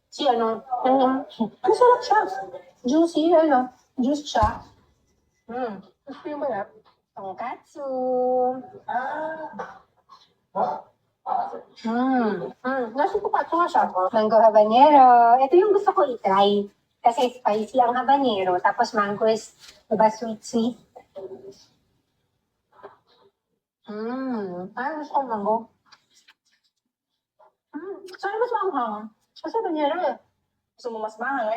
Si ano, ang sarap siya. Juicy, ano, juice siya. Gusto yung ba? Tonkatsu. Nasa tonkatsu nga siya. Mango habanero. Ito yung gusto ko i-try. Kasi spicy ang habanero. Tapos mango is, diba, sweet-sweet. Ay, gusto ko mango. Saan mas maanghang? Kasi habanero eh. Gusto mo mas mahang,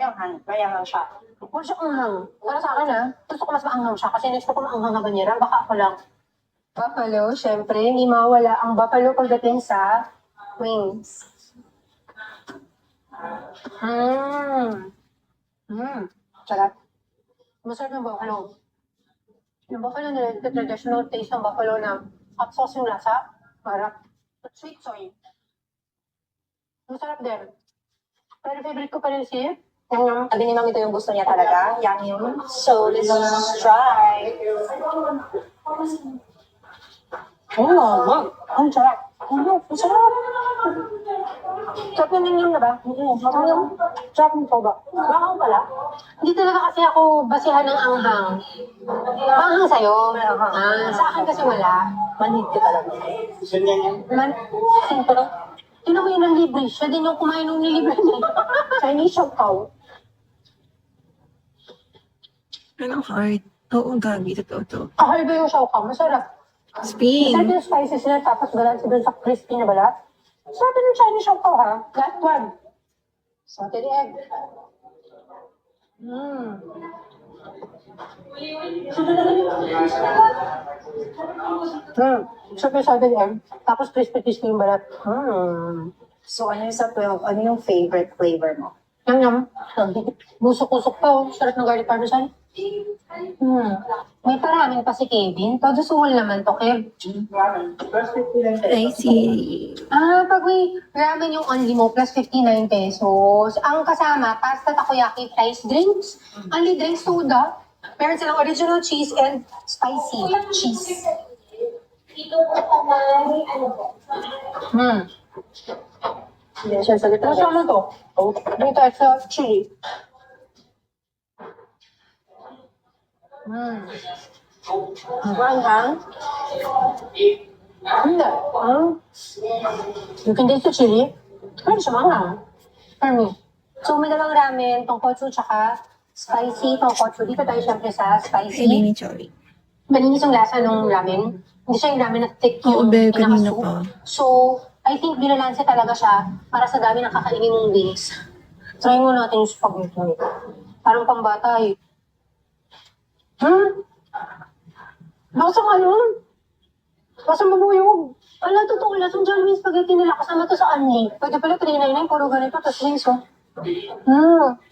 mayangang siya. Huwag siya anghang. Para sa akin gusto ko mas maanghang siya. Kasi next ko maanghang habanero. Baka ako lang. Buffalo, syempre, hindi mawala ang buffalo pagdating sa wings. Sarap. Masarap ng buffalo. Yung buffalo nila, the traditional taste ng buffalo na hot sauce yung lasa. Parang sweet soy. Masarap din. Pero favorite ko pa rin si Sabi ni Ma'am, ito yung gusto niya talaga. Yung. So, let's try. Ang sarap. Ang sarap. Sarap na ninyo na ba? Sarap ng soba. Bakang pala? Hindi talaga kasi ako basihan ng anghang. Anghang sa'yo. Sa akin kasi wala. Manhid ka talaga. Simple. Tinan mo yun ang libre. Siya din yung kumain ng nilibre niya. Chinese Siopaw. Ano hard? Oo, gabi. Totoo to. Kahal ba yung Siopaw? Masarap. Spin. Masarap yung spices niya, tapos balance doon sa crispy na balat. Masarap yung Chinese Siopaw ha. That one. Salted egg. Sarap yung salted egg. Tapos crispy yung balat. So, ano yung sa 12? Ano yung favorite flavor mo? Yum. Busok-usok pa oh. Sarap ng garlic parmesan. May paraming pa si Kevin. Todo suwal naman to, Kev. I see. Pag may ramen yung only mo, plus 59 pesos. Ang kasama, pasta, takoyaki, fries, drinks. Only drinks, soda. Meron silang original cheese and spicy cheese. Hindi siya sagot Ano siya naman to? Dito tayo sa chili. Anghang? Hindi. You can taste the chili. Pero siya manghang. For me. So, may dalawang ramen, tonkotsu, tsaka spicy tonkotsu. Dito tayo syempre sa spicy. Ay, ni Chori. Malinis yung lasa ng ramen. Hindi siya yung ramen na thick Oo, yung be, kanina pinaka-soup. pa. So, I think binalanse talaga siya para sa dami ng kakainin mong wings. Try mo natin yung spaghetti nito. Parang pambata eh. Lasa nga yun. Lasa maluyog. Wala, totoo. Lasang Jollibee spaghetti nila. Kasama to sa Anli. Pwede pala 399, puro ganito. Tapos wings, oh.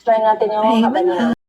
Try natin yung Ay, habanero.